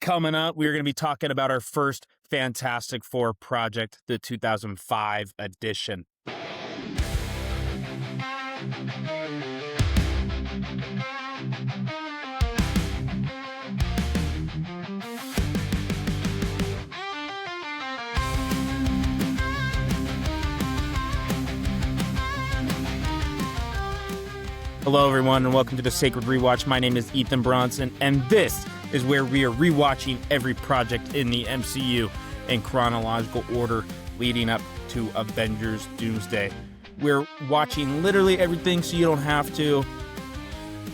Coming up, we're going to be talking about our first Fantastic Four project, the 2005 edition. Hello, everyone, and welcome to the Sacred Rewatch. My name is Ethan Bronson, and this is where we are rewatching every project in the MCU in chronological order leading up to Avengers Doomsday. We're watching literally everything so you don't have to,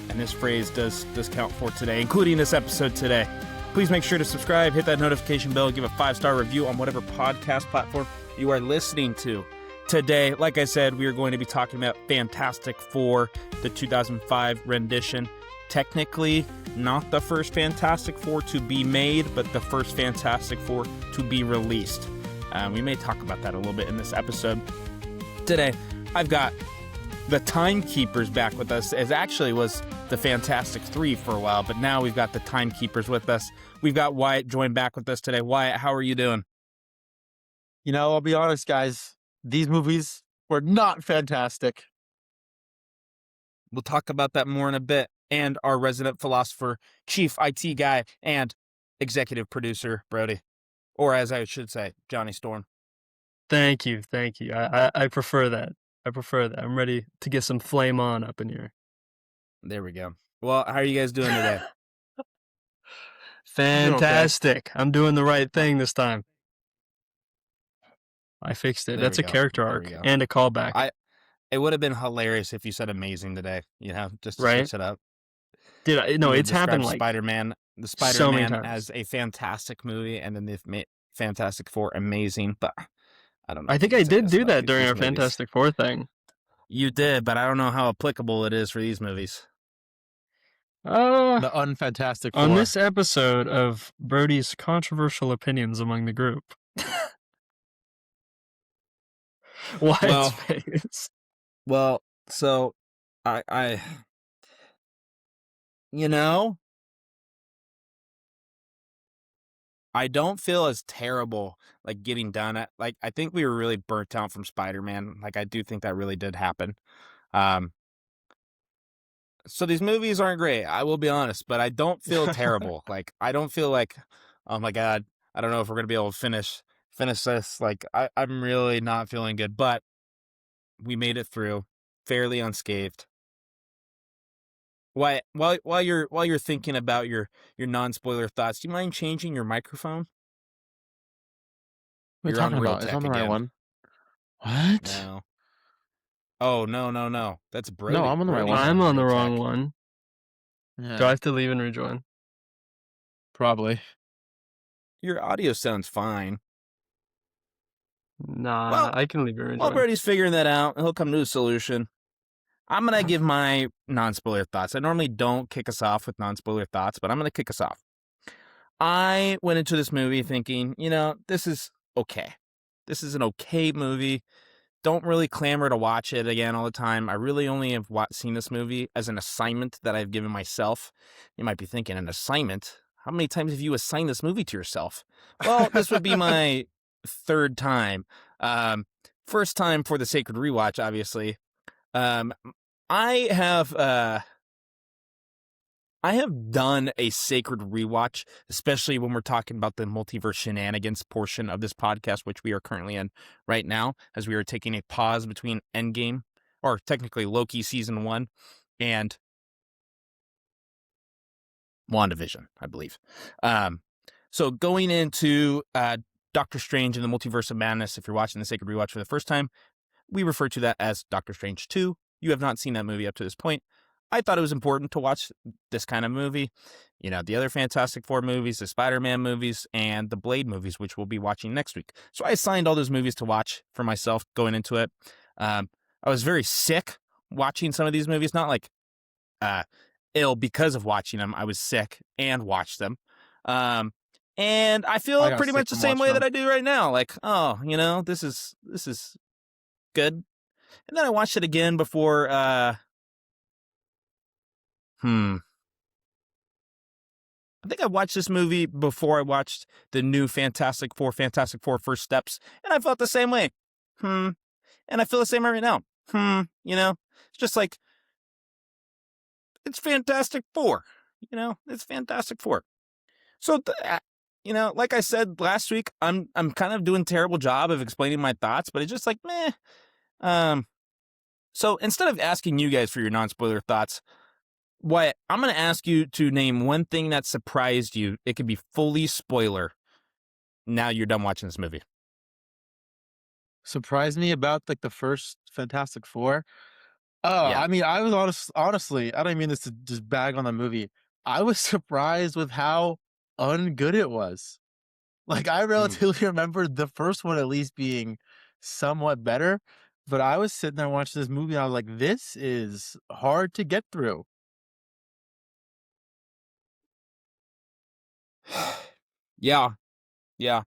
and this phrase does count for today, including this episode today. Please make sure to subscribe, hit that notification bell, give a 5-star review on whatever podcast platform you are listening to. Today, like I said, we are going to be talking about Fantastic Four, the 2005 rendition. Technically, not the first Fantastic Four to be made, but the first Fantastic Four to be released. We may talk about that a little bit in this episode. Today, I've got the Timekeepers back with us, as actually was the Fantastic Three for a while, but now we've got the Timekeepers with us. We've got Wyatt joined back with us today. Wyatt, how are you doing? You know, I'll be honest, guys. These movies were not fantastic. We'll talk about that more in a bit. And our resident philosopher, chief IT guy, and executive producer, Brody. Or as I should say, Johnny Storm. Thank you. I prefer that. I'm ready to get some flame on up in here. There we go. Well, how are you guys doing today? Fantastic. Okay. I'm doing the right thing this time. I fixed it. That's a character arc and a callback. It would have been hilarious if you said amazing today, just to switch it up. It's happened like Spider-Man as a fantastic movie, and then the Fantastic Four amazing, but I don't know. I think I did do that during our Fantastic Four thing. You did, but I don't know how applicable it is for these movies. The unfantastic Four. On this episode of Brody's controversial opinions among the group. Well, face. Well, so I don't feel as terrible like getting done at I think we were really burnt out from Spider-Man. I do think that really did happen. So these movies aren't great, I will be honest, but I don't feel terrible. I don't feel like, oh my God, I don't know if we're gonna be able to finish this. I'm really not feeling good, but we made it through fairly unscathed. While you're thinking about your non-spoiler thoughts, do you mind changing your microphone? What are you talking about? Is on the right one? What? No. Oh, no. That's Brody. No, I'm on the right one. I'm on the wrong one. Yeah. Do I have to leave and rejoin? Probably. Your audio sounds fine. Nah, I can leave and rejoin. While Brody's figuring that out, he'll come to a solution. I'm going to give my non-spoiler thoughts. I normally don't kick us off with non-spoiler thoughts, but I'm going to kick us off. I went into this movie thinking, this is okay. This is an okay movie. Don't really clamor to watch it again all the time. I really only have seen this movie as an assignment that I've given myself. You might be thinking, an assignment? How many times have you assigned this movie to yourself? Well, this would be my third time. First time for the Sacred Rewatch, obviously. I have done a Sacred Rewatch, especially when we're talking about the multiverse shenanigans portion of this podcast, which we are currently in right now, as we are taking a pause between Endgame, or technically Loki Season 1, and WandaVision, I believe. So going into Doctor Strange and the Multiverse of Madness, if you're watching the Sacred Rewatch for the first time, we refer to that as Doctor Strange 2. You have not seen that movie up to this point. I thought it was important to watch this kind of movie. The other Fantastic Four movies, the Spider-Man movies, and the Blade movies, which we'll be watching next week. So I assigned all those movies to watch for myself going into it. I was very sick watching some of these movies, not ill because of watching them. I was sick and watched them. And I feel pretty much the same way that I do right now. This is good. And then I watched it again before, I think I watched this movie before I watched the new Fantastic Four First Steps, and I felt the same way. And I feel the same way right now. It's just like, it's Fantastic Four. It's Fantastic Four. So, like I said last week, I'm kind of doing a terrible job of explaining my thoughts, but it's just like, meh. So instead of asking you guys for your non-spoiler thoughts, Wyatt, I'm going to ask you to name one thing that surprised you. It could be fully spoiler. Now you're done watching this movie. Surprised me about like the first Fantastic Four. Oh, Yeah. I mean, I was honestly, I don't mean this to just bag on the movie. I was surprised with how ungood it was. Like, I relatively remember the first one at least being somewhat better, but I was sitting there watching this movie and I was like, this is hard to get through. Yeah. I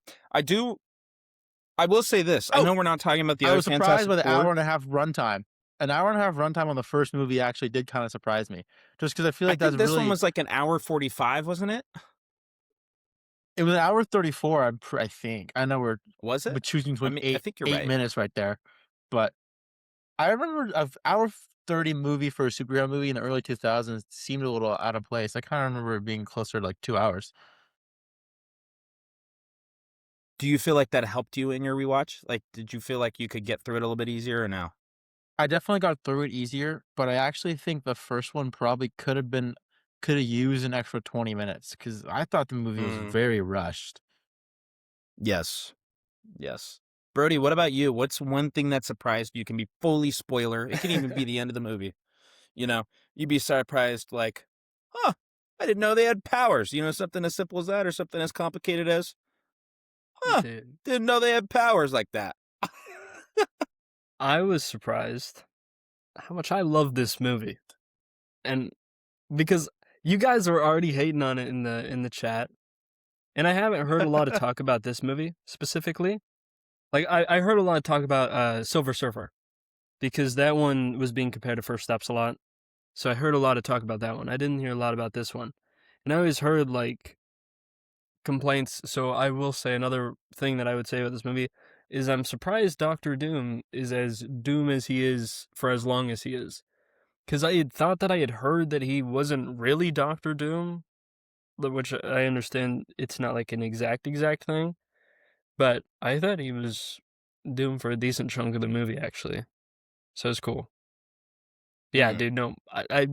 will say this. I know we're not talking about the I other was surprised Fantastic by the Four. hour and a half runtime. An hour and a half runtime on the first movie actually did kind of surprise me, just because I feel like I think that's this really. one was like an hour 45, wasn't it? It was an hour 34. I think. I know Was it? we're choosing between I think you're eight right. minutes right there, but I remember an hour 30 movie for a superhero movie in the early 2000s seemed a little out of place. I kind of remember it being closer to like 2 hours. Do you feel like that helped you in your rewatch? Like, did you feel like you could get through it a little bit easier or no? I definitely got through it easier, but I actually think the first one probably could have used an extra 20 minutes because I thought the movie was very rushed. Yes. Brody, what about you? What's one thing that surprised you? Can be fully spoiler. It can even be the end of the movie. You'd be surprised like, I didn't know they had powers. Something as simple as that or something as complicated as, didn't know they had powers like that. I was surprised how much I love this movie. And because you guys are already hating on it in the chat, and I haven't heard a lot of talk about this movie specifically. Like, I heard a lot of talk about Silver Surfer, because that one was being compared to First Steps a lot. So I heard a lot of talk about that one. I didn't hear a lot about this one. And I always heard, like, complaints. So I will say another thing that I would say about this movie is I'm surprised Doctor Doom is as Doom as he is for as long as he is. Because I had thought that I had heard that he wasn't really Doctor Doom, which I understand it's not like an exact thing. But I thought he was Doom for a decent chunk of the movie, actually. So it's cool. Yeah, dude, no, I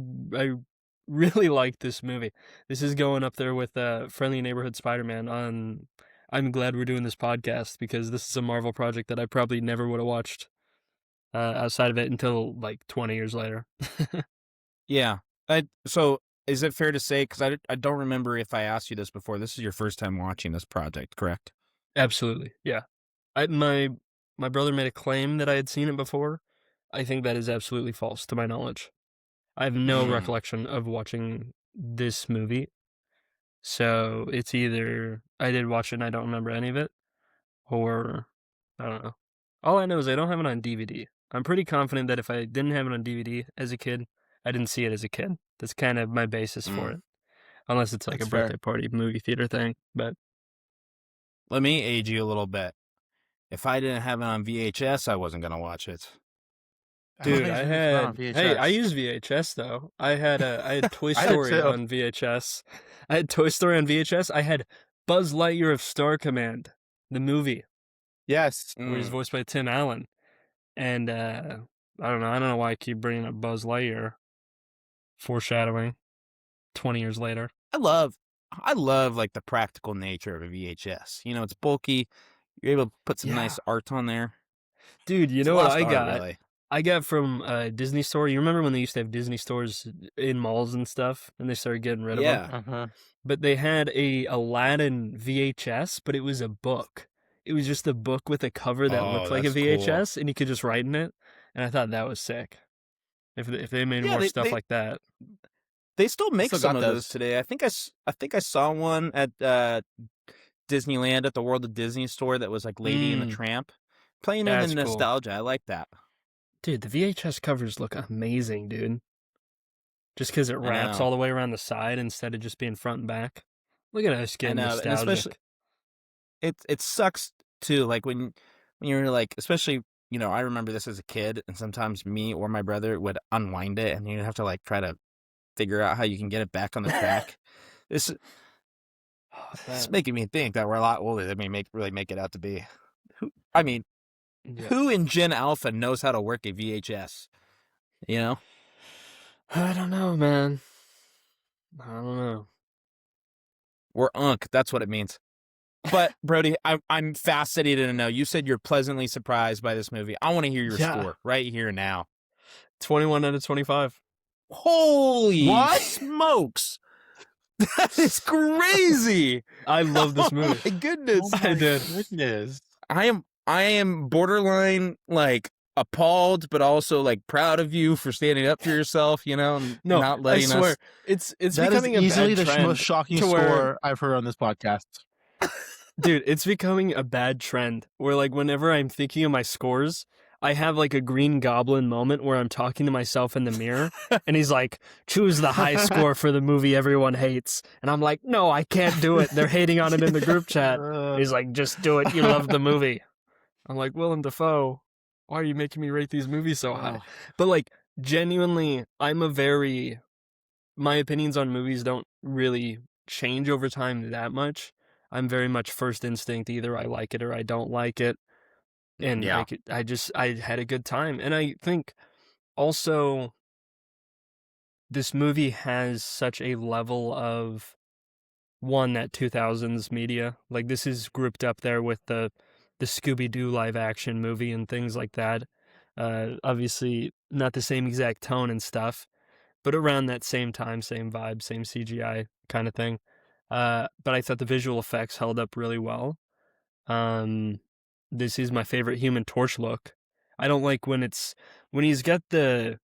really like this movie. This is going up there with Friendly Neighborhood Spider-Man on I'm glad we're doing this podcast, because this is a Marvel project that I probably never would have watched outside of it until like 20 years later. Yeah. So is it fair to say, because I don't remember if I asked you this before, this is your first time watching this project, correct? Absolutely, yeah. My brother made a claim that I had seen it before. I think that is absolutely false, to my knowledge. I have no recollection of watching this movie. So it's either I did watch it and I don't remember any of it, or I don't know. All I know is I don't have it on DVD. I'm pretty confident that if I didn't have it on DVD as a kid, I didn't see it as a kid. That's kind of my basis for it. Unless it's like That's a fair. birthday party movie theater thing. But Let me age you a little bit. If I didn't have it on VHS, I wasn't going to watch it. dude, I I think it's not on had VHS. I used VHS though. I had Toy I did Story too. on VHS. I had Toy Story on VHS. I had Buzz Lightyear of Star Command, the movie, Yes. where he's voiced by Tim Allen. And I don't know why I keep bringing up Buzz Lightyear. Foreshadowing 20 years later. I love like the practical nature of a VHS. It's bulky. You're able to put some nice art on there. Dude, you It's know what lost I art, got? really. I got from Disney Store. You remember when they used to have Disney stores in malls and stuff, and they started getting rid of them? Uh-huh. But they had a Aladdin VHS, but it was a book. It was just a book with a cover that looked like a that's VHS, and you could just write in it. And I thought that was sick. If they made more stuff like that. They still make Still some got of those today. I think I saw one at Disneyland at the World of Disney store that was like Lady and the Tramp. Playing in That's the cool. nostalgia. I like that. Dude, the VHS covers look amazing, dude. Just because it wraps all the way around the side instead of just being front and back. Look at us getting know, and especially nostalgic. it sucks too. Like when you're like, especially I remember this as a kid, and sometimes me or my brother would unwind it, and you'd have to like try to figure out how you can get it back on the track. This It's making me think that we're a lot older than we really make it out to be. I mean, who in Gen Alpha knows how to work a VHS? I don't know, man. I don't know. We're unk. That's what it means. But Brody, I'm fascinated to know. You said you're pleasantly surprised by this movie. I want to hear your score right here and now. 21 out of 25. Holy smokes! That is crazy. I love this movie. My goodness, I did. Goodness. I am borderline like appalled, but also like proud of you for standing up for yourself. And not letting I swear, us. it's That becoming is easily a bad the trend most shocking to score I've heard on this podcast. Dude, it's becoming a bad trend where like whenever I'm thinking of my scores, I have like a Green Goblin moment where I'm talking to myself in the mirror and he's like, choose the high score for the movie everyone hates. And I'm like, no, I can't do it. They're hating on it in the group chat. And he's like, just do it. You love the movie. I'm like, Willem Dafoe, why are you making me rate these movies so high? But like, genuinely, my opinions on movies don't really change over time that much. I'm very much first instinct. Either I like it or I don't like it. And I had a good time. And I think also this movie has such a level of that 2000s media. Like this is grouped up there with the Scooby-Doo live action movie and things like that. Obviously not the same exact tone and stuff, but around that same time, same vibe, same CGI kind of thing. But I thought the visual effects held up really well. This is my favorite Human Torch look. I don't like when he's got the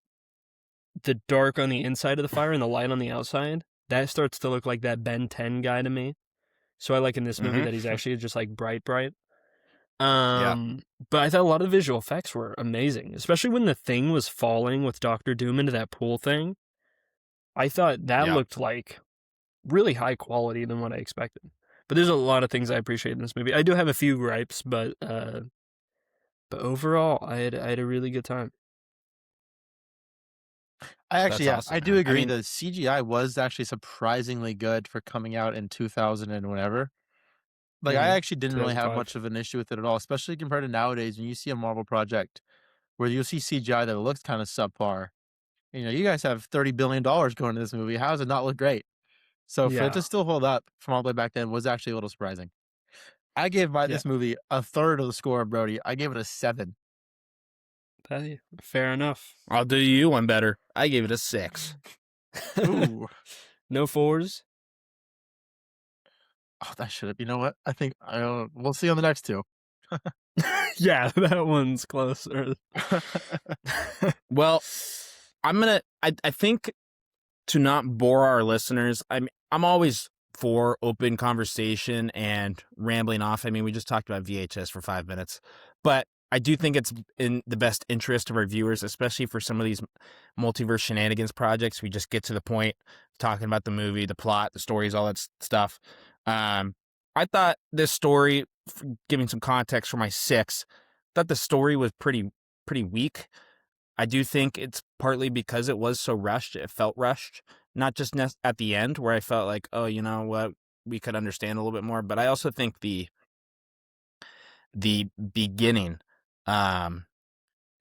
dark on the inside of the fire and the light on the outside. That starts to look like that Ben 10 guy to me. So I like in this movie that he's actually just like bright. But I thought a lot of the visual effects were amazing, especially when the thing was falling with Dr. Doom into that pool thing. I thought that looked like really high quality than what I expected. But there's a lot of things I appreciate in this movie. I do have a few gripes, but overall, I had a really good time. I do agree that CGI was actually surprisingly good for coming out in 2000 and whenever. Like, I actually didn't really have 2005. much of an issue with it at all, especially compared to nowadays when you see a Marvel project where you'll see CGI that looks kind of subpar. You guys have $30 billion going into this movie. How does it not look great? So for it to still hold up from all the way back then was actually a little surprising. I gave this movie a third of the score of Brody. I gave it a 7. Fair enough. I'll do you one better. I gave it a 6. Ooh. No 4s? Oh, that should have. You know what? I think we'll see on the next 2. Yeah, that one's closer. Well, I think to not bore our listeners, I'm always for open conversation and rambling off. I mean, we just talked about VHS for 5 minutes, but I do think it's in the best interest of our viewers, especially for some of these multiverse shenanigans projects. We just get to the point talking about the movie, the plot, the stories, all that stuff. I thought this story, giving some context for my 6, thought the story was pretty weak. I do think it's partly because it was so rushed. It felt rushed, not just at the end where I felt like, oh, you know what, we could understand a little bit more. But I also think the beginning, not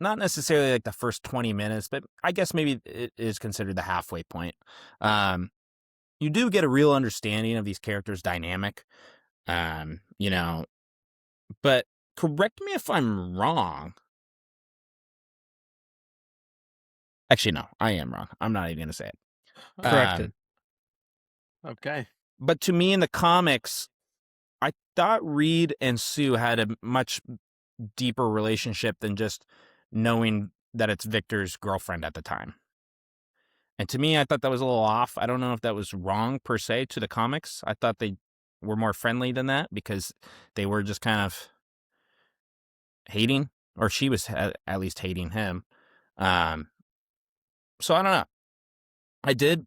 necessarily like the first 20 minutes, but I guess maybe it is considered the halfway point. You do get a real understanding of these characters' dynamic, but correct me if I'm wrong. Actually, no, I am wrong. I'm not even going to say it. Corrected. Okay. But to me in the comics, I thought Reed and Sue had a much deeper relationship than just knowing that it's Victor's girlfriend at the time. And to me, I thought that was a little off. I don't know if that was wrong per se to the comics. I thought they were more friendly than that because they were just kind of hating, or she was at least hating him. So I don't know. I did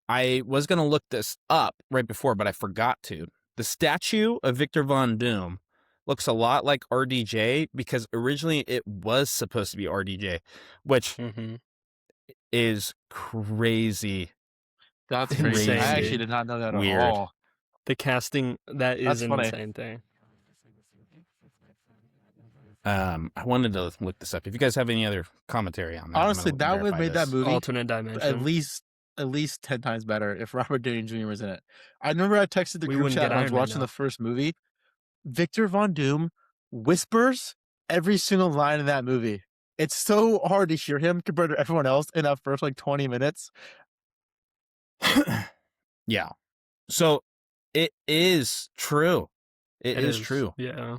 I was going to look this up right before, but I forgot to. The statue of Victor Von Doom looks a lot like RDJ because originally it was supposed to be RDJ, which is crazy. That's crazy. Insane, I actually dude. did not know that Weird. at all. The casting, that is That's an funny. insane thing. I wanted to look this up. If you guys have any other commentary on that, Honestly, I'm gonna that would verify have made that this. movie Alternate dimension. at least 10 times better if Robert Downey Jr. was in it. I remember I texted the We group wouldn't chat get when I was Iron Man watching now. the first movie. Victor Von Doom whispers every single line in that movie. It's so hard to hear him compared to everyone else in that first like 20 minutes. Yeah. So it is true. It is true. Yeah.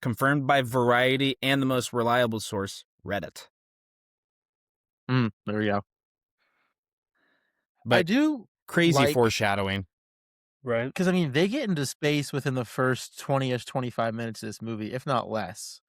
Confirmed by Variety and the most reliable source, Reddit. There we go. But I do crazy like, foreshadowing. Right. because I mean, they get into space within the first 20-ish, 25 minutes of this movie, if not less.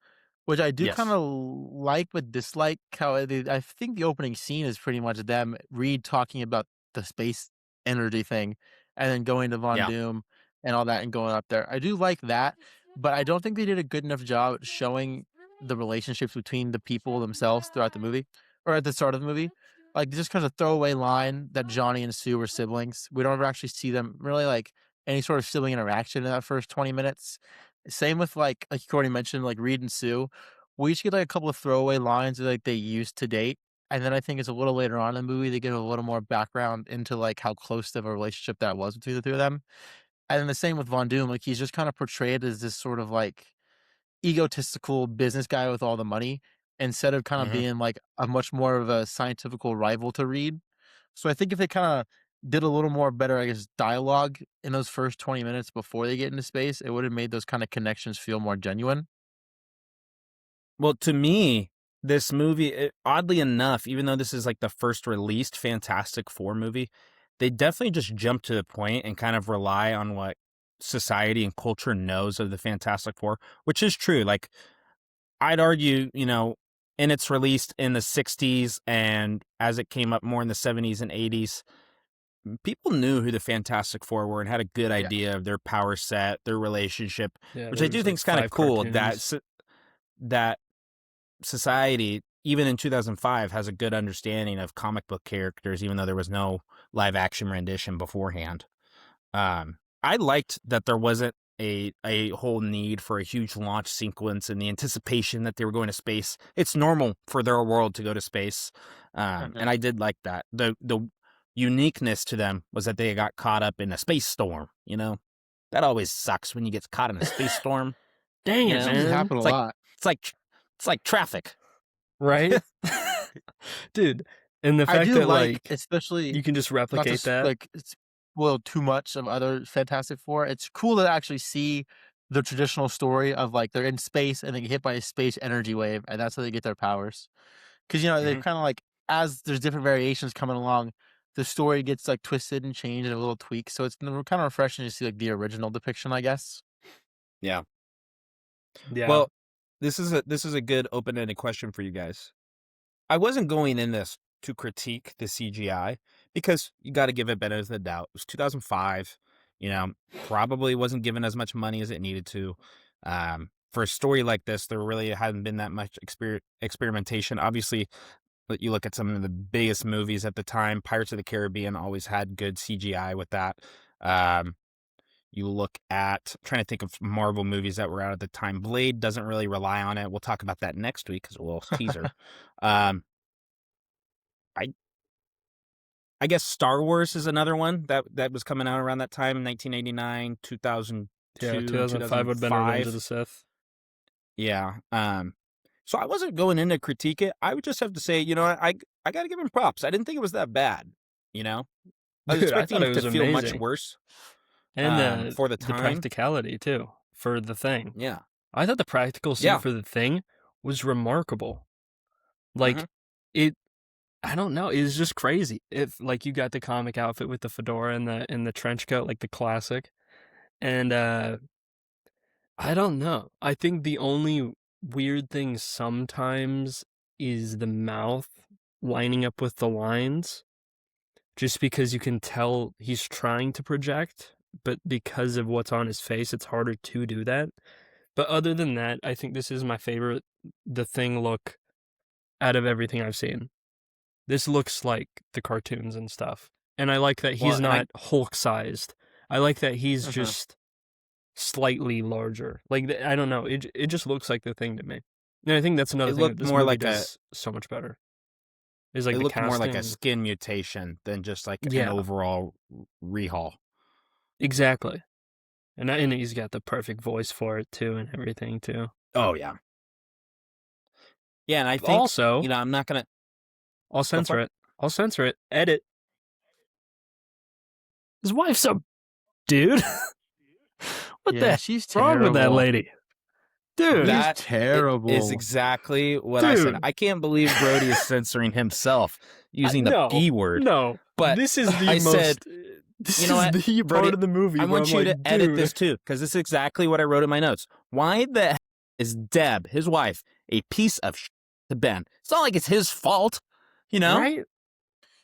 Which I do Yes. kind of like but dislike how I think the opening scene is pretty much them, Reed talking about the space energy thing and then going to Von Yeah. Doom and all that and going up there. I do like that, but I don't think they did a good enough job at showing the relationships between the people themselves throughout the movie or at the start of the movie. Like just kind of throwaway line that Johnny and Sue were siblings. We don't ever actually see them really like any sort of sibling interaction in that first 20 minutes. Same with like you already mentioned, like Reed and Sue. We each get like a couple of throwaway lines that like they used to date. And then I think it's a little later on in the movie they get a little more background into like how close of a relationship that was between the two of them. And then the same with Von Doom, like he's just kind of portrayed as this sort of like egotistical business guy with all the money instead of kind of being like a much more of a scientific rival to Reed. So I think if they kind of did a little more better, I guess, dialogue in those first 20 minutes before they get into space, it would have made those kind of connections feel more genuine. Well, to me, this movie, oddly enough, even though this is like the first released Fantastic Four movie, they definitely just jump to the point and kind of rely on what society and culture knows of the Fantastic Four, which is true. Like, I'd argue, and it's released in the 60s and as it came up more in the 70s and 80s, people knew who the Fantastic Four were and had a good idea of their power set, their relationship, which I do think is kind of cool that society, even in 2005, has a good understanding of comic book characters, even though there was no live action rendition beforehand. I liked that there wasn't a whole need for a huge launch sequence and the anticipation that they were going to space. It's normal for their world to go to space. And I did like that. The uniqueness to them was that they got caught up in a space storm, That always sucks when you get caught in a space storm. Dang it, man. It happened a lot. It's like traffic. Right? Dude, and the fact that like especially you can just replicate that. Like it's too much of other Fantastic Four. It's cool to actually see the traditional story of like they're in space and they get hit by a space energy wave and that's how they get their powers. Because they're kind of like, as there's different variations coming along, the story gets like twisted and changed and a little tweaked. So it's kind of refreshing to see like the original depiction, I guess. Yeah. Yeah. This is a good open-ended question for you guys. I wasn't going in this to critique the CGI because you got to give it benefit of the doubt. It was 2005, probably wasn't given as much money as it needed to. For a story like this, there really hadn't been that much experimentation. Obviously, you look at some of the biggest movies at the time. Pirates of the Caribbean always had good CGI with that. You look at, trying to think of Marvel movies that were out at the time. Blade doesn't really rely on it. We'll talk about that next week as a little teaser. I guess Star Wars is another one that was coming out around that time, 1989, 2002, 2005 would have been Revenge of the Sith. Yeah. So I wasn't going in to critique it. I would just have to say, I got to give him props. I didn't think it was that bad, I was expecting it to feel much worse. And for the time. The practicality, too, for the thing. Yeah. I thought the practical suit for the thing was remarkable. Like, I don't know, it's just crazy. If, like, you got the comic outfit with the fedora and the trench coat, like the classic. And, I don't know. I think the only weird thing sometimes is the mouth lining up with the lines. just because you can tell he's trying to project, but because of what's on his face, it's harder to do that. But other than that, I think this is my favorite The Thing look out of everything I've seen. This looks like the cartoons and stuff. And I like that he's not Hulk-sized. I like that he's just slightly larger. Like, I don't know. It just looks like the Thing to me. And I think that's another thing that this movie does so much better. Is like it the looked casting. more like a skin mutation than just like an overall rehaul. Exactly. And he's got the perfect voice for it too and everything too. Oh, yeah. Yeah, and I think, also, I'm not going to... I'll censor it. Edit. His wife's a dude. What the she's wrong with that lady? Dude, that terrible. Is exactly what I said. I can't believe Brody is censoring himself using the B word. No, but this is the This is the part of the movie. I want you to edit this too, because this is exactly what I wrote in my notes. Why the hell is Deb, his wife, a piece of shit to Ben? It's not like it's his fault, Right?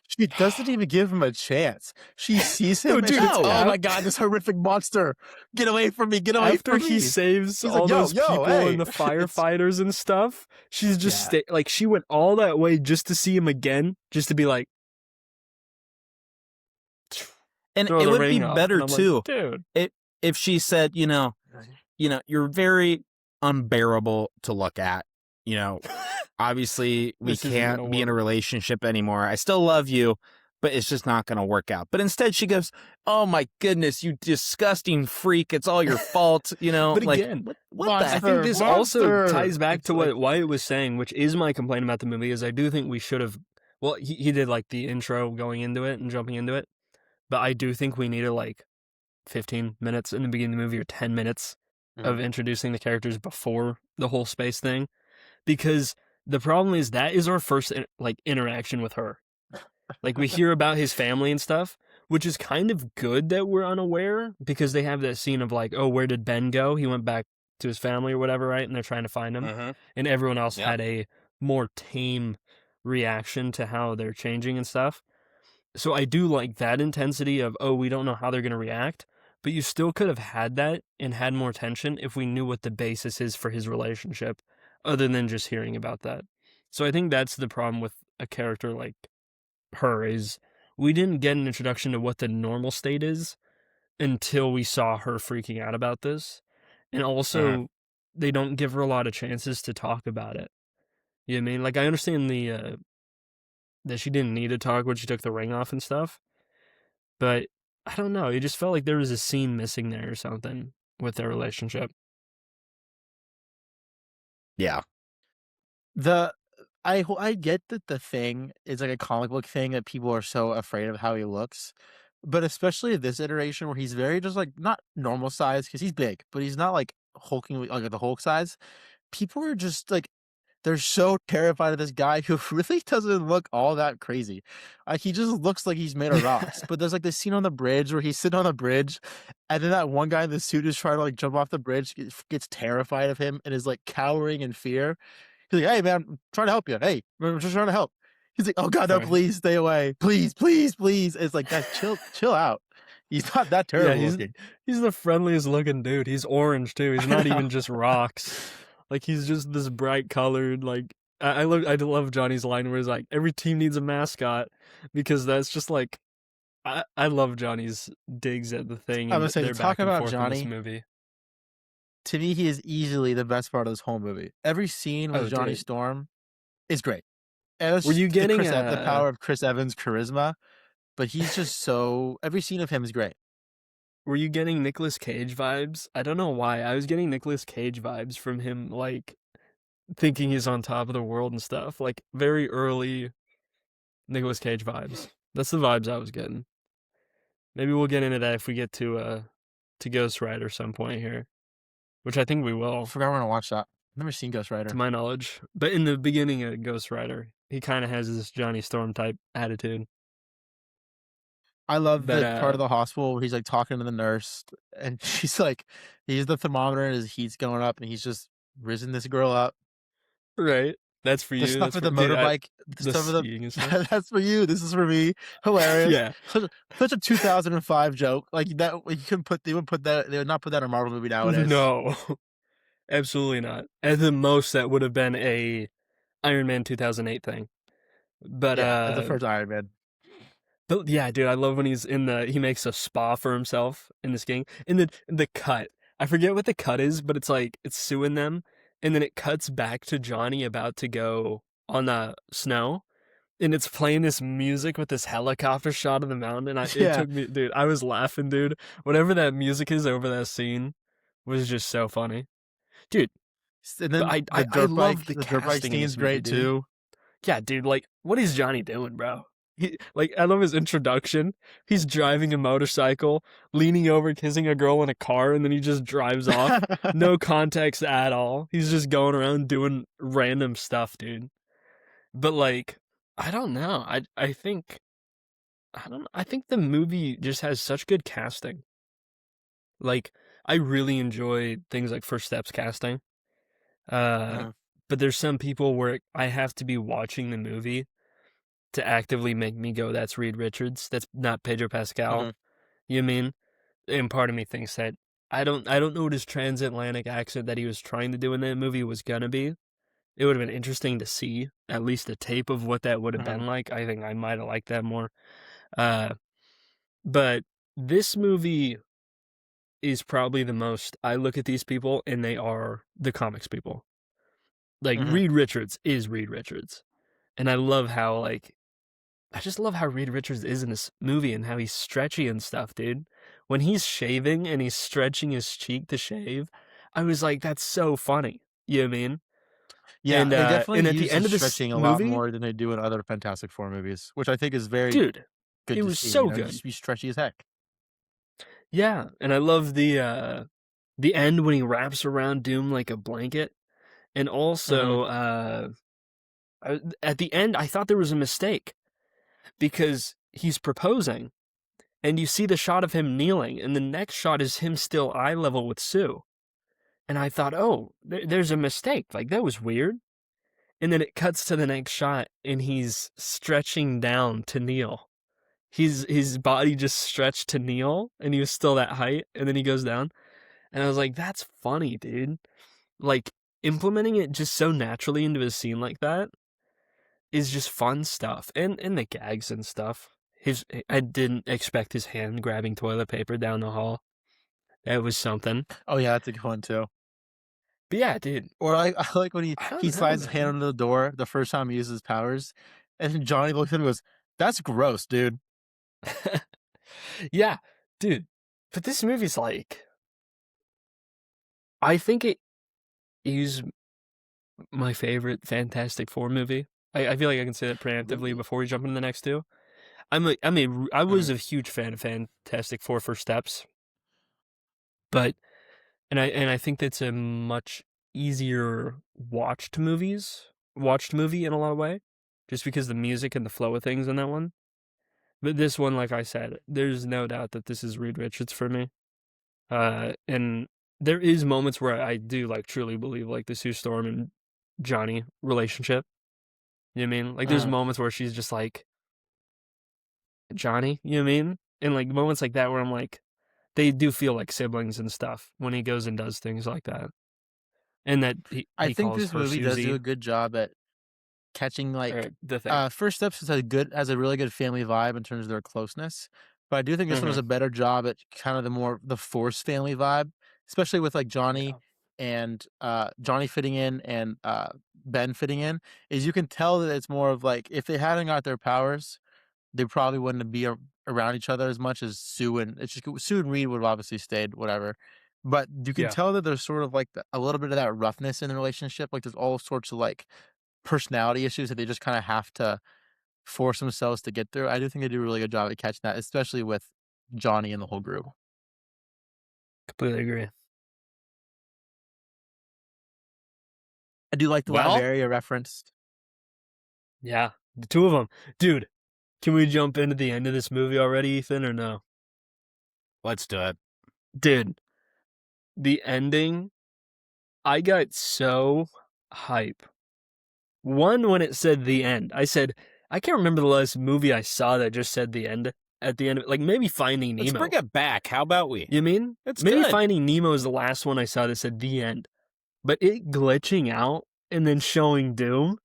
She doesn't even give him a chance. She sees him oh my God, this horrific monster. Get away from me, get away from me. After he saves all those people and the firefighters and stuff, she's just she went all that way just to see him again, just to be like... And it would be better too, dude, if she said, you're very unbearable to look at, Obviously, we can't be in a relationship anymore. I still love you, but it's just not going to work out. But instead, she goes, "Oh my goodness, you disgusting freak! It's all your fault." But again, what the heck? I think this also ties back to what Wyatt was saying, which is my complaint about the movie. Is I do think we should have. Well, he did like the intro going into it and jumping into it, but I do think we needed like 15 minutes in the beginning of the movie or 10 minutes of introducing the characters before the whole space thing, because the problem is that is our first interaction with her. Like, we hear about his family and stuff, which is kind of good that we're unaware, because they have that scene of like, oh, where did Ben go? He went back to his family or whatever, right? And they're trying to find him. And everyone else had a more tame reaction to how they're changing and stuff. So I do like that intensity of, oh, we don't know how they're going to react, but you still could have had that and had more tension if we knew what the basis is for his relationship, other than just hearing about that. So I think that's the problem with a character like her, is we didn't get an introduction to what the normal state is until we saw her freaking out about this. And also, they don't give her a lot of chances to talk about it. You know what I mean? Like, I understand that she didn't need to talk when she took the ring off and stuff, but I don't know. It just felt like there was a scene missing there or something with their relationship. Yeah. I get that The Thing is like a comic book thing that people are so afraid of how he looks, but especially this iteration where he's very just like not normal size, because he's big, but he's not like hulking like the Hulk size. People are just like, they're so terrified of this guy who really doesn't look all that crazy. He just looks like he's made of rocks. But there's like this scene on the bridge where he's sitting on the bridge, and then that one guy in the suit is trying to like jump off the bridge, gets terrified of him and is like cowering in fear. He's like, "Hey man, I'm trying to help you. Hey, I'm just trying to help." He's like, "Oh God, no, please stay away. Please, please, please." It's like, guys, chill out. He's not that terrible looking. He's the friendliest looking dude. He's orange too. He's not even just rocks. Like, he's just this bright colored, like, I love Johnny's line where he's like, every team needs a mascot, because that's just like, I love Johnny's digs at The Thing. I was saying, talking about Johnny, in this movie. To me, he is easily the best part of this whole movie. Every scene with Johnny Storm is great. And were you getting the power of Chris Evans' charisma? But he's just every scene of him is great. Were you getting Nicolas Cage vibes? I don't know why. I was getting Nicolas Cage vibes from him, like, thinking he's on top of the world and stuff. Like, very early Nicolas Cage vibes. That's the vibes I was getting. Maybe we'll get into that if we get to Ghost Rider some point here, which I think we will. I forgot we're going to watch that. I've never seen Ghost Rider, to my knowledge. But in the beginning of Ghost Rider, he kind of has this Johnny Storm type attitude. I love that part of the hospital where he's like talking to the nurse, and she's like, he's the thermometer and his heat's going up, and he's just risen this girl up. Right. That's for The you. stuff That's with for the dude, motorbike, the the stuff with skiing and stuff. that's for you. This is for me. Hilarious. Yeah. Such a 2005 joke. Like that, you couldn't put. They would not put that in a Marvel movie nowadays. No, absolutely not. At the most, that would have been a Iron Man 2008 thing. But Yeah, that's the first Iron Man. But yeah, dude, I love when he makes a spa for himself in this game. In the cut. I forget what the cut is, but it's like it's suing them, and then it cuts back to Johnny about to go on the snow, and it's playing this music with this helicopter shot of the mountain. And it Yeah. took me, dude, I was laughing, dude. Whatever that music is over that scene was just so funny. Dude, And then I the dirt love bike, the the dirt bike casting in this scene's great movie, dude. too. Yeah, dude, like, what is Johnny doing, bro? I love his introduction. He's driving a motorcycle, leaning over, kissing a girl in a car, and then he just drives off. No context at all. He's just going around doing random stuff, dude. But like, I don't know. I think the movie just has such good casting. Like, I really enjoy things like First Steps casting. But there's some people where I have to be watching the movie to actively make me go, that's Reed Richards. That's not Pedro Pascal. You know what I mean? And part of me thinks that I don't know what his transatlantic accent that he was trying to do in that movie was gonna be. It would have been interesting to see at least a tape of what that would have been like. I think I might have liked that more. But this movie is probably the most, I look at these people and they are the comics people. Like Reed Richards is Reed Richards. And I love how I just love how Reed Richards is in this movie and how he's stretchy and stuff, dude. When he's shaving and he's stretching his cheek to shave, I was like, that's so funny. You know what I mean? Yeah, And, they definitely and at use the end of this stretching a movie, lot more than they do in other Fantastic Four movies, which I think is very dude, good it to was see. so You know, good. just be stretchy as heck. Yeah, and I love the end when he wraps around Doom like a blanket. And also, at the end, I thought there was a mistake because he's proposing, and you see the shot of him kneeling, and the next shot is him still eye level with Sue. And I thought, oh, there's a mistake. Like, that was weird. And then it cuts to the next shot, and he's stretching down to kneel. His body just stretched to kneel, and he was still that height, and then he goes down. And I was like, that's funny, dude. Like, implementing it just so naturally into a scene like that is just fun stuff. And the gags and stuff. I didn't expect his hand grabbing toilet paper down the hall. That was something. Oh yeah, that's a good one too. But yeah, dude. Or I like when he don't know, slides his man. hand under the door the first time he uses his powers, and Johnny looks at him and goes, "That's gross, dude." Yeah, dude. But this movie's like, I think it is my favorite Fantastic Four movie. I feel like I can say that preemptively before we jump into the next two. I was a huge fan of Fantastic Four First Steps, but I think that's a much easier watched movie in a lot of way, just because the music and the flow of things in that one. But this one, like I said, there's no doubt that this is Reed Richards for me. And there is moments where I do like truly believe like the Sue Storm and Johnny relationship. You know what I mean? Like there's moments where she's just like, Johnny, you know what I mean? And like moments like that where I'm like, they do feel like siblings and stuff when he goes and does things like that. And that I think calls this her movie does Susie, do a good job at catching or the thing. First Steps has a really good family vibe in terms of their closeness, but I do think this one does a better job at kind of the forced family vibe, especially with like Johnny and Johnny fitting in and Ben fitting in. Is you can tell that it's more of like if they hadn't got their powers, they probably wouldn't be around each other as much as Sue and Sue and Reed would have obviously stayed, whatever. But you can tell that there's sort of like a little bit of that roughness in the relationship. Like there's all sorts of like personality issues that they just kind of have to force themselves to get through. I do think they do a really good job at catching that, especially with Johnny and the whole group. Completely agree. I do like the Latveria reference. Yeah, the two of them. Dude, can we jump into the end of this movie already, Ethan, or no? Let's do it. Dude, the ending, I got so hype One, when it said the end. I can't remember the last movie I saw that just said the end at the end of it. Like, maybe Finding Nemo. Let's bring it back. How about we? You mean? It's maybe good. Finding Nemo is the last one I saw that said the end. But it glitching out and then showing Doom?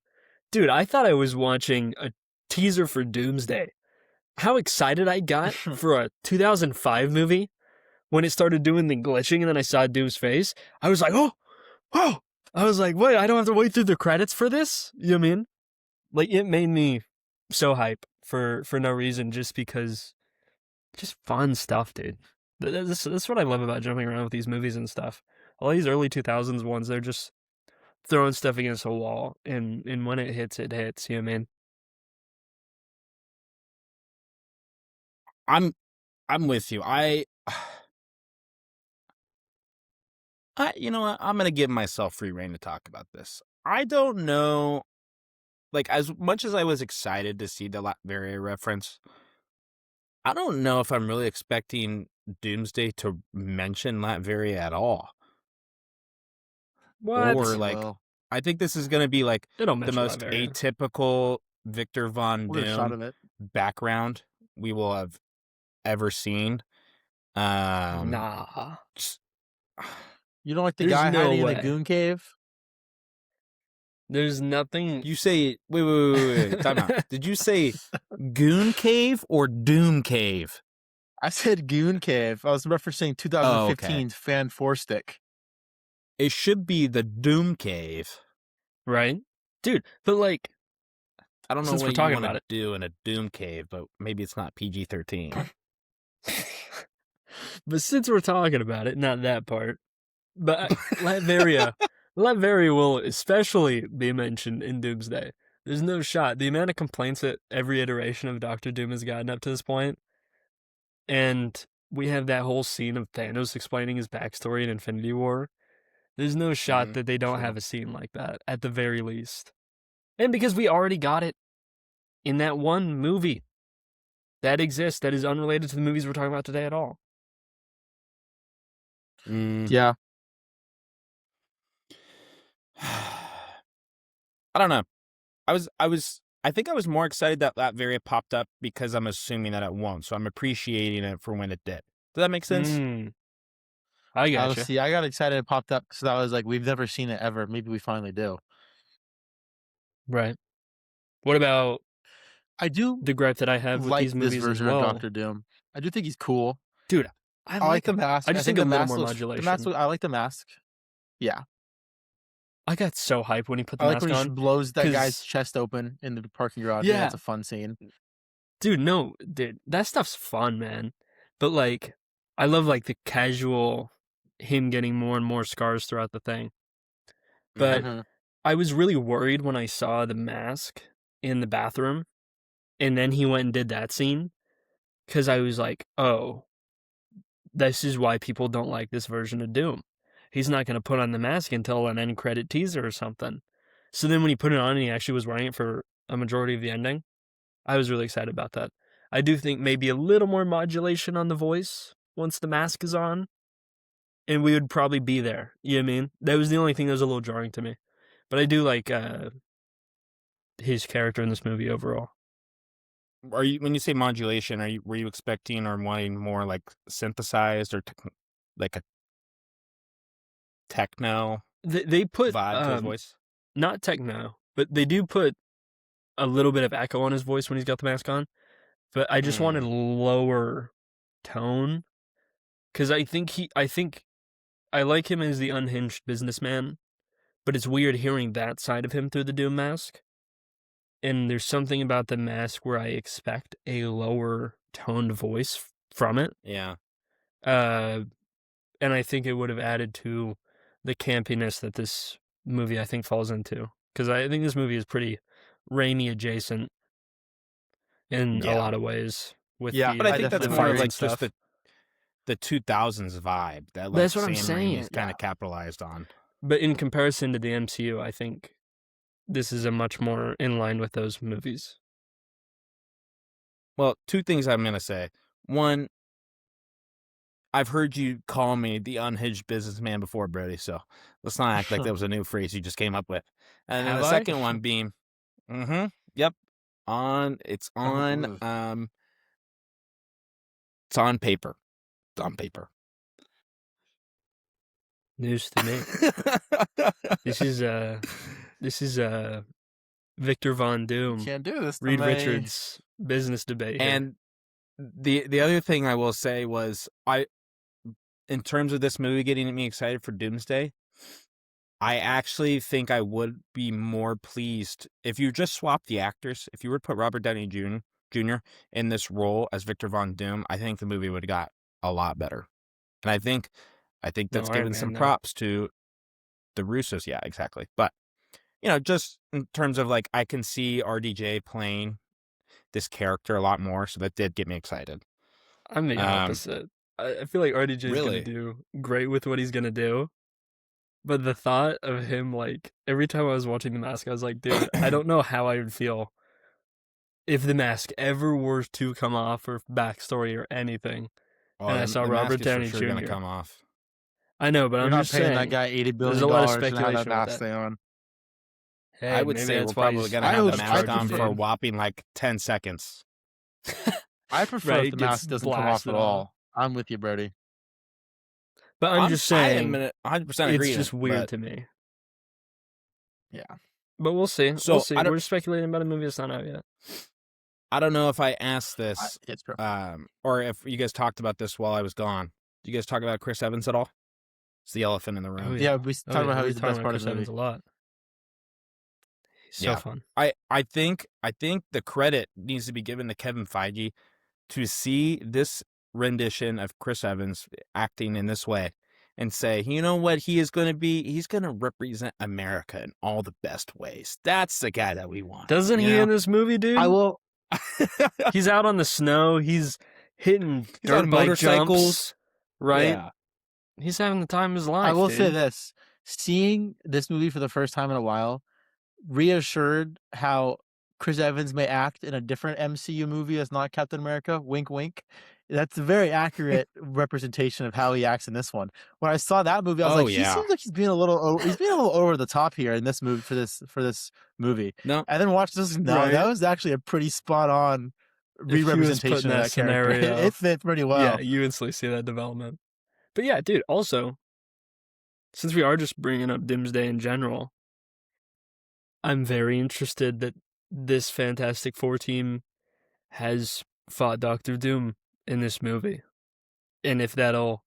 Dude, I thought I was watching a teaser for Doomsday. How excited I got for a 2005 movie when it started doing the glitching and then I saw Doom's face. I was like, oh! I was like, wait, I don't have to wait through the credits for this? You know what I mean? Like, it made me so hype for no reason, just because, just fun stuff, dude. That's what I love about jumping around with these movies and stuff. All these early 2000s ones, they're just throwing stuff against a wall, and when it hits, you know what I mean? I'm with you. You know what? I'm going to give myself free reign to talk about this. I don't know, like, as much as I was excited to see the Latveria reference, I don't know if I'm really expecting Doomsday to mention Latveria at all. What? Or, like, I think this is going to be, like, They don't the mention most Latveria. atypical Victor Von What a shot Doom of it. background we will have ever seen. Nah. Just, You don't like the There's guy no hiding in way. the goon cave? There's nothing. you say, wait, time out. Did you say Goon Cave or Doom Cave? I said goon cave. I was referencing 2015's Fan 4 Stick. It should be the Doom Cave. Right? Dude, but like, I don't know Since we're what you talking want about to it. do in a Doom Cave, but maybe it's not PG-13. but since we're talking about it, not that part, but Latveria will especially be mentioned in Doomsday. There's no shot. The amount of complaints that every iteration of Doctor Doom has gotten up to this point, and we have that whole scene of Thanos explaining his backstory in Infinity War. There's no shot that they don't have a scene like that, at the very least. And because we already got it in that one movie that exists, that is unrelated to the movies we're talking about today at all. Yeah. I don't know. I think I was more excited that Latveria popped up because I'm assuming that it won't. So I'm appreciating it for when it did. Does that make sense? I gotcha. See, I got excited it popped up because I was like, we've never seen it ever. Maybe we finally do. Right. What about I do the gripe that I have with like these movies this version as well? of Doctor Doom. I do think he's cool. Dude, I like the mask. I just think the a little mask more looks- modulation. The mask, I like the mask. Yeah. I got so hyped when he put the I like mask when he on. blows that 'cause- guy's chest open in the parking garage. Yeah. That's a fun scene. Dude, that stuff's fun, man. But like, I love like the casual him getting more and more scars throughout the thing. But Mhm. I was really worried when I saw the mask in the bathroom, and then he went and did that scene, because I was like, oh, this is why people don't like this version of Doom. He's not going to put on the mask until an end credit teaser or something. So then when he put it on and he actually was wearing it for a majority of the ending, I was really excited about that. I do think maybe a little more modulation on the voice once the mask is on, and we would probably be there. You know what I mean? That was the only thing that was a little jarring to me. But I do like his character in this movie overall. When you say modulation, were you expecting or wanting more like synthesized or like a techno They put vibe to his voice? not techno, but they do put a little bit of echo on his voice when he's got the mask on. But I just wanted lower tone, because I think I like him as the unhinged businessman, but it's weird hearing that side of him through the Doom mask. And there's something about the mask where I expect a lower toned voice from it. Yeah. And I think it would have added to the campiness that this movie, I think, falls into. Because I think this movie is pretty Raimi adjacent in a lot of ways. But I think that's more of like stuff. just the 2000s vibe that like That's what I'm Sam saying. Raimi's kind of capitalized on. But in comparison to the MCU, I think this is a much more in line with those movies. Well, two things I'm going to say. One, I've heard you call me the unhinged businessman before, Brody. So let's not act like that was a new phrase you just came up with. And then Have the I? second one being, yep, it's on paper. It's on paper. News to me. This is Victor Von Doom, Can't do this. Reed Richards' business debate here. And the other thing I will say was in terms of this movie getting me excited for Doomsday, I actually think I would be more pleased if you just swap the actors. If you were to put Robert Downey Jr. in this role as Victor Von Doom, I think the movie would have got a lot better. And I think that's Iron given Man, some no. props to the Russos. Yeah, exactly. But, just in terms of like, I can see RDJ playing this character a lot more. So that did get me excited. I'm the opposite. I feel like RDJ is Really? going to do great with what he's going to do. But the thought of him, like, every time I was watching The Mask, I was like, dude, I don't know how I would feel if The Mask ever were to come off, or backstory or anything. And I saw Robert Downey Jr. Gonna come off. I know, but You're I'm not just paying saying, that guy $80 there's billion a lot of to have speculation that with mask that. stay on. Hey, I would maybe say we're that's why probably he's going to have the I mask on prefer- for a whopping like 10 seconds. I prefer Right, if the gets mask doesn't come off blasted at off. all. I'm with you, Brody. But I'm just saying, I am 100% agree. it's just weird to me. Yeah. But we'll see. So, We'll see. I don't- We're speculating about a movie that's not out yet. I don't know if I asked this, It's true. or if you guys talked about this while I was gone. Did you guys talk about Chris Evans at all? It's the elephant in the room. Oh, Yeah, we talked about how we he's the talk best about part of Chris the Evans movie. a lot. He's so Yeah. fun. I think the credit needs to be given to Kevin Feige to see this rendition of Chris Evans acting in this way and say, you know what he is going to be? He's going to represent America in all the best ways. That's the guy that we want. Doesn't he in this movie, dude? I will. He's out on the snow. He's hitting He's dirt on bike motorcycles. jumps, right? Yeah. He's having the time of his life. I will dude. say this: seeing this movie for the first time in a while reassured how Chris Evans may act in a different MCU movie that's not Captain America. Wink, wink. That's a very accurate representation of how he acts in this one. When I saw that movie, I was he seems like he's being a little over the top here in this movie for this movie. No. And then watch this. No, Right. that was actually a pretty spot on If he was put re-representation in of that that character. scenario. It fit pretty well. Yeah, you instantly see that development. But yeah, dude, also, since we are just bringing up Doomsday in general, I'm very interested that this Fantastic Four team has fought Doctor Doom in this movie. And if that'll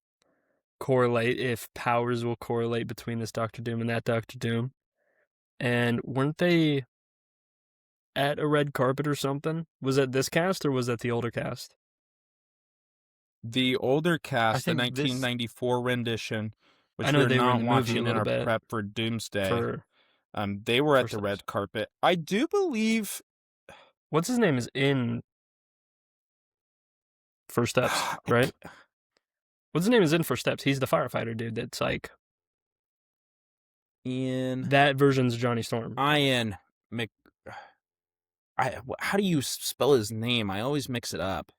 correlate, if powers will correlate between this Doctor Doom and that Doctor Doom. And weren't they at a red carpet or something? Was that this cast or was that the older cast? The older cast, the think this- 1994 rendition, which I know we're they were not in the movie a watching in little our bit prep for Doomsday. For They were at First the Steps. red carpet. I do believe. what's his name is in First Steps, right? What's his name is in First Steps? He's the firefighter dude that's like Ian. that version's Johnny Storm. Ian Mc. How do you spell his name? I always mix it up.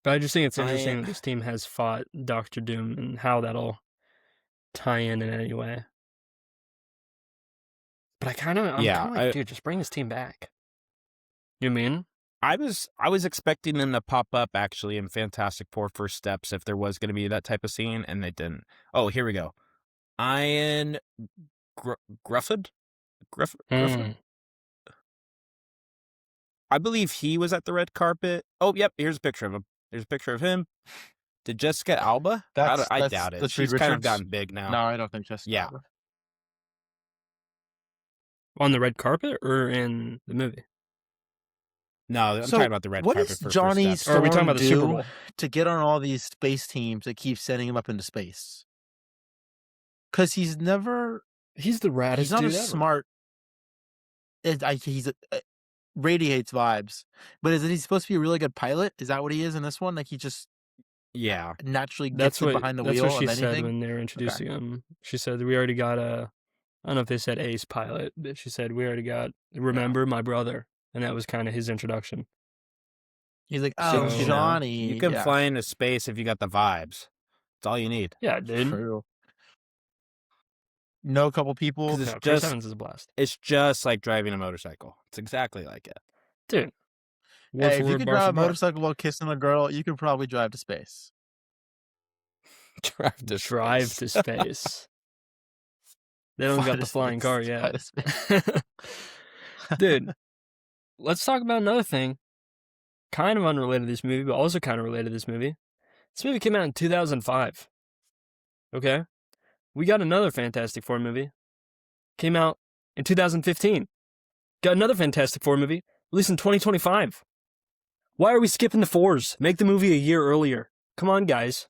But I just think it's interesting Ian. that this team has fought Doctor Doom and how that'll tie in any way. But I'm kind of like, dude, just bring this team back. You mean? I was expecting them to pop up actually in Fantastic Four First Steps if there was going to be that type of scene, and they didn't. Oh, here we go. Ian Grufford? Grufford? I believe he was at the red carpet. Oh, yep. Here's a picture of him. There's a picture of him. Did Jessica Alba? I doubt it. that's She's Reed kind of Richards? gotten big now. No, I don't think Jessica. Yeah. Alba. On the red carpet or in the movie? No, I'm So, talking about the red what carpet is for Johnny First Steps. Or are we talking Storm about the Super do Bowl? to get on all these space teams that keep sending him up into space? Because he's never. He's the raddest He's not dude a ever. smart. Radiates vibes, but is he supposed to be a really good pilot? Is that what he is in this one? Like he just Yeah. naturally That's gets it what behind the that's wheel what she of said anything? when they were introducing him. She said we already got a. I don't know if they said ace pilot, but she said we already got. Remember my brother, and that was kind of his introduction. He's like, So, oh, you know, Johnny. You can Yeah, fly into space if you got the vibes. That's all you need. Yeah, dude. true. Know a couple people. Because No, Chris Evans is a blast. it's just like driving a motorcycle. It's exactly like it. Dude. Hey, if you word, could bar drive for a bar. motorcycle while kissing a girl, you could probably drive to space. Drive to Drive space. to space. They don't Fly got to the flying space, car fly yet. to space. Dude, let's talk about another thing. Kind of unrelated to this movie, but also kind of related to this movie. This movie came out in 2005. Okay? We got another Fantastic Four movie. Came out in 2015. Got another Fantastic Four movie. Released in 2025. Why are we skipping the fours? Make the movie a year earlier. Come on, guys.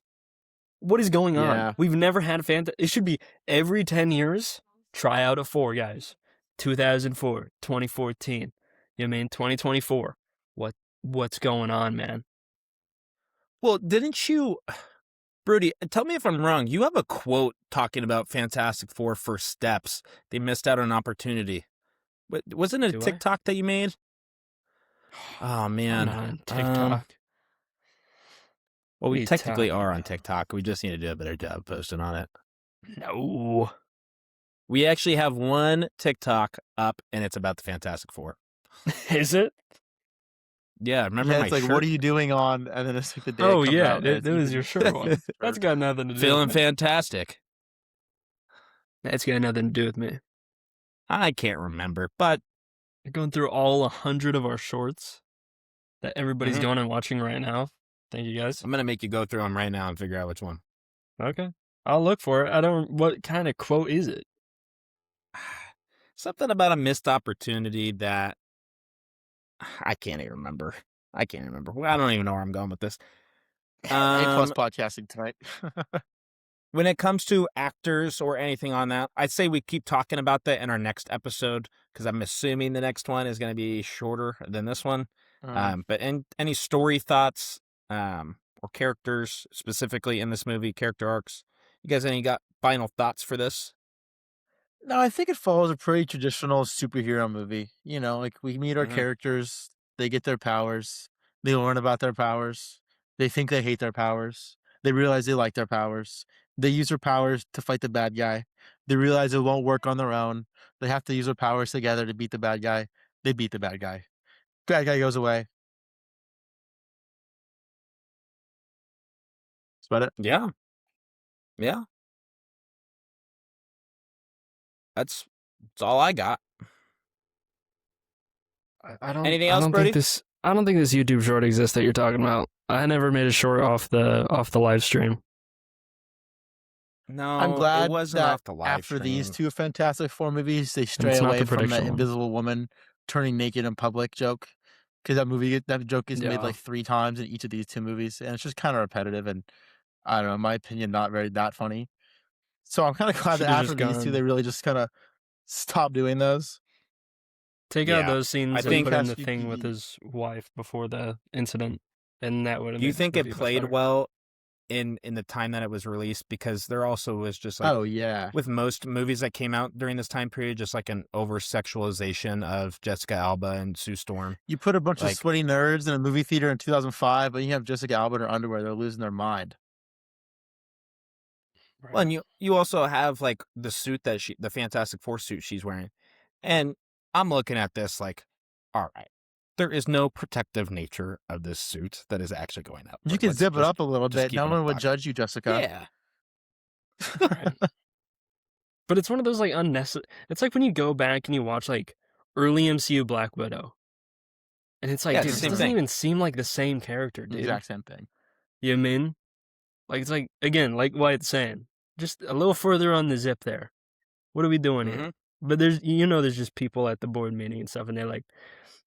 What is going on? Yeah. We've never had a It should be every 10 years, try out a four, guys. 2004, 2014. You know what I mean? 2024. What's going on, man? Well, didn't you, Brody, tell me if I'm wrong. You have a quote talking about Fantastic Four first steps. They missed out on an opportunity. Wasn't it a Do I? TikTok that you made? Oh, I'm man. not on TikTok. Well, we What are you technically talking are on about? TikTok. We just need to do a better job posting on it. No. We actually have one TikTok up, and it's about the Fantastic Four. Is it? Yeah, remember Yeah, my it's like, shirt? what are you doing on? And then it's like the day. Oh, it comes yeah. out, and That it's was even- your shirt one. That's got nothing to do Feeling with me. fantastic. That's got nothing to do with me. I can't remember, but You're going through all 100 of our shorts that everybody's Mhm. going and watching right now. Thank you, guys. I'm going to make you go through them right now and figure out which one. Okay. I'll look for it. What kind of quote is it? Something about a missed opportunity that I can't even remember. Well, I don't even know where I'm going with this. A+ podcasting tonight. When it comes to actors or anything on that, I'd say we keep talking about that in our next episode because I'm assuming the next one is going to be shorter than this one. But any story thoughts or characters specifically in this movie, character arcs? You guys got final thoughts for this? No, I think it follows a pretty traditional superhero movie. You know, like we meet our Mhm. characters, they get their powers, they learn about their powers, they think they hate their powers, they realize they like their powers, they use their powers to fight the bad guy, they realize it won't work on their own, they have to use their powers together to beat the bad guy, they beat the bad guy. Bad guy goes away. That's about it. Yeah. Yeah. That's all I got. I don't. Anything I else, don't Brody? think this. I don't think this YouTube short exists that you're talking about. I never made a short off the live stream. No, I'm glad it wasn't that off the live after these stream. two Fantastic Four movies, they stray it's not away the from that predictional. Invisible Woman turning naked in public joke. Because that joke is made Yeah. like 3 times in each of these two movies, and it's just kind of repetitive, and I don't know, in my opinion, not very that funny. So I'm kind of glad that Should've after just these two, gone- they really just kind of stopped doing those. Take out Yeah. those scenes I and think put in the that's- thing with his wife before the incident, and that would have. Do you made the think movie it much played better. well in the time that it was released? Because there also was just like Oh yeah, with most movies that came out during this time period, just like an over sexualization of Jessica Alba and Sue Storm. you put a bunch like- of sweaty nerds in a movie theater in 2005, but you have Jessica Alba in her underwear, they're losing their mind. Well, and you also have like the suit the Fantastic Four suit she's wearing, and I'm looking at this like, all right, there is no protective nature of this suit that is actually going up. You Like, can let's zip it just- up a little just bit. keep No it one in would pocket. judge you, Jessica. Yeah, Right. But it's one of those like unnecessary. It's like when you go back and you watch like early MCU Black Widow, and it's like, Yeah, dude, it's this the same doesn't thing. even seem like the same character, dude. Exact same thing. You know what I mean? Like it's like again, like Wyatt's saying, just a little further on the zip there. What are we doing here? Mhm. But there's just people at the board meeting and stuff, and they're like,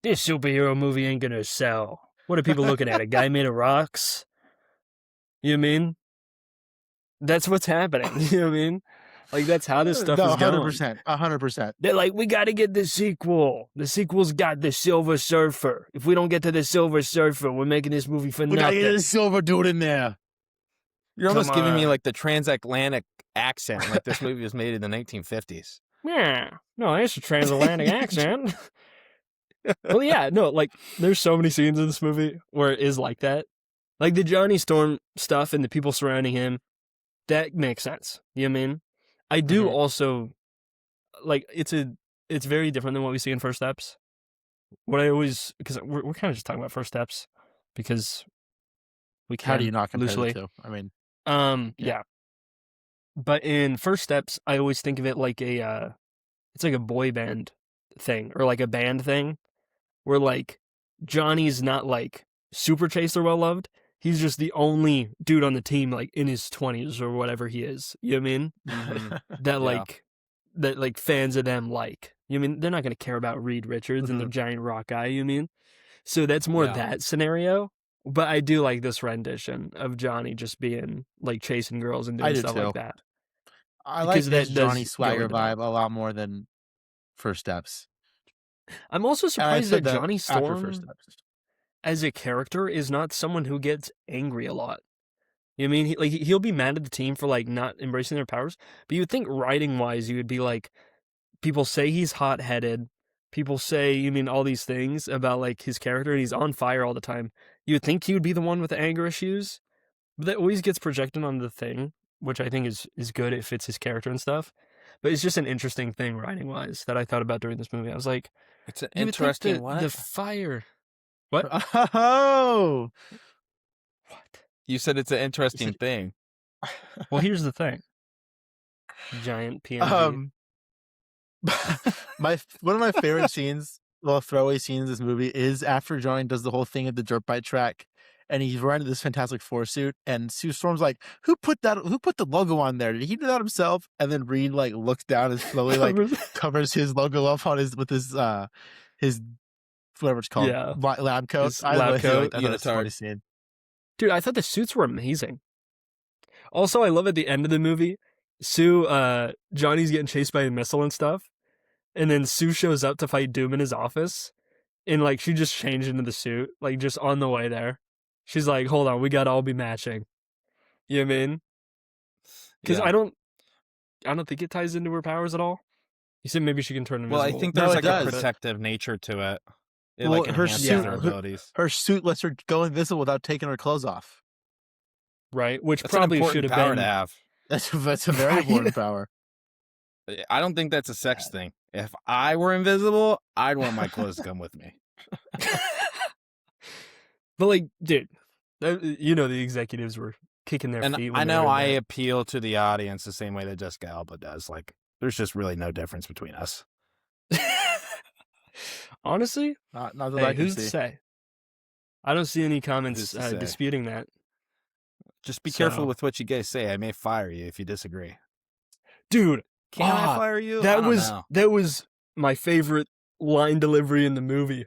this superhero movie ain't gonna sell. What are people looking at? A guy made of rocks? You know what I mean? That's what's happening. You know what I mean? Like that's how this stuff No, is going. 100%. 100%. They're like, we got to get the sequel. The sequel's got the Silver Surfer. If we don't get to the Silver Surfer, we're making this movie for We gotta nothing. get a silver dude in there. You're almost Come giving me on. like the transatlantic accent, like this movie was made in the 1950s. Yeah. No, it's a transatlantic accent. Well, yeah, no, like, there's so many scenes in this movie where it is like that. Like, the Johnny Storm stuff and the people surrounding him, that makes sense. You know what I mean? I do also, like, it's very different than what we see in First Steps. What I always, because we're kind of just talking about First Steps, because we can How do you not compare loosely. the two? I mean, yeah. But in First Steps, I always think of it like it's like a boy band thing, or like a band thing, where like Johnny's not like super chaste or well loved. He's just the only dude on the team, like in his 20s or whatever he is. You know what I mean? That like fans of them like. You know what I mean? They're not going to care about Reed Richards and the giant rock guy. You know what I mean? So that's more that scenario. But I do like this rendition of Johnny just being like chasing girls and doing stuff like that. I like this Johnny Swagger vibe a lot more than First Steps. I'm also surprised that Johnny Storm, First Steps, as a character, is not someone who gets angry a lot. You know what I mean? He'll be mad at the team for like not embracing their powers, but you would think writing wise, you would be like, people say he's hot headed. People say, you mean all these things about like his character, and he's on fire all the time. You would think he would be the one with the anger issues, but that always gets projected on the thing, which I think is good. It fits his character and stuff. But it's just an interesting thing writing wise that I thought about during this movie. I was like, it's an interesting the fire. What? Oh, what? You said it's an interesting thing. Well, here's the thing. Giant PNG. One of my favorite scenes, well, throwaway scenes in this movie is after Johnny does the whole thing at the dirt bike track, and he's riding this Fantastic Four suit, and Sue Storm's like, "Who put the logo on there? Did he do that himself?" And then Reed like looks down and slowly like covers his logo up on his whatever it's called, lab coat. His lab coat. I thought that's a funny scene. Dude, I thought the suits were amazing. Also, I love at the end of the movie, Johnny's getting chased by a missile and stuff, and then Sue shows up to fight Doom in his office, and like she just changed into the suit, like just on the way there. She's like, "Hold on, we gotta all be matching." You know what I mean? Because I don't think it ties into her powers at all. You said maybe she can turn invisible. Well, I think there's a protective nature to it. It like enhances her abilities. Her suit lets her go invisible without taking her clothes off. Right, which probably should have been. To have. That's a very important power. I don't think that's a sex thing. If I were invisible, I'd want my clothes to come with me. But like, dude, you know the executives were kicking their feet. I know I appeal to the audience the same way that Jessica Alba does. Like, there's just really no difference between us. Honestly, not that I can who's see. to say? I don't see any comments disputing that. Just be careful with what you guys say. I may fire you if you disagree. Dude, can I fire you? That was my favorite line delivery in the movie.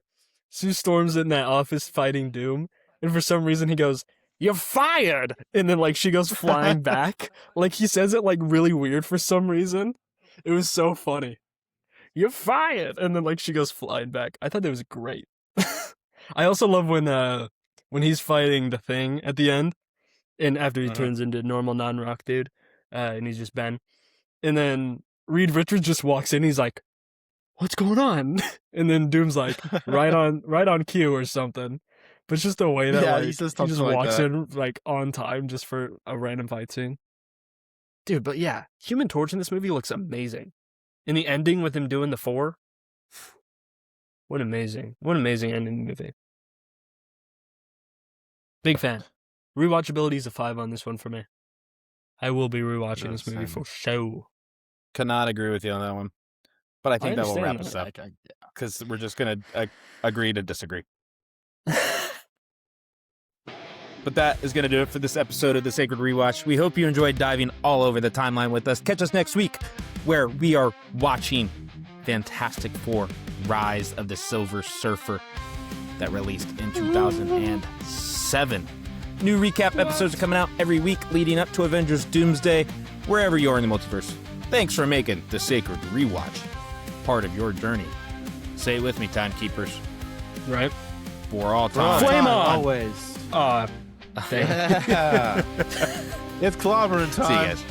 Sue Storm's in that office fighting Doom, and for some reason he goes, "You're fired!" And then like she goes flying back. Like he says it like really weird for some reason. It was so funny. "You're fired!" And then like she goes flying back. I thought that was great. I also love when he's fighting the Thing at the end, and after he turns into normal non-rock dude, and he's just Ben. And then Reed Richards just walks in, he's like, "What's going on?" And then Doom's like, right on cue or something. But it's just the way that he just walks in like on time just for a random fight scene. Dude, but yeah, Human Torch in this movie looks amazing. And the ending with him doing the 4. What amazing ending movie. Big fan. Rewatchability is a 5 on this one for me. I will be rewatching this movie for show. Cannot agree with you on that one. But I think that will wrap us up. Because we're just going to agree to disagree. But that is going to do it for this episode of The Sacred Rewatch. We hope you enjoyed diving all over the timeline with us. Catch us next week where we are watching Fantastic Four: Rise of the Silver Surfer that released in 2007. New recap episodes are coming out every week leading up to Avengers Doomsday, wherever you are in the multiverse. Thanks for making The Sacred Rewatch part of your journey. Say it with me, timekeepers. Right. For all time. Flame on! Always. Thank you. It's clobbering time. See you guys.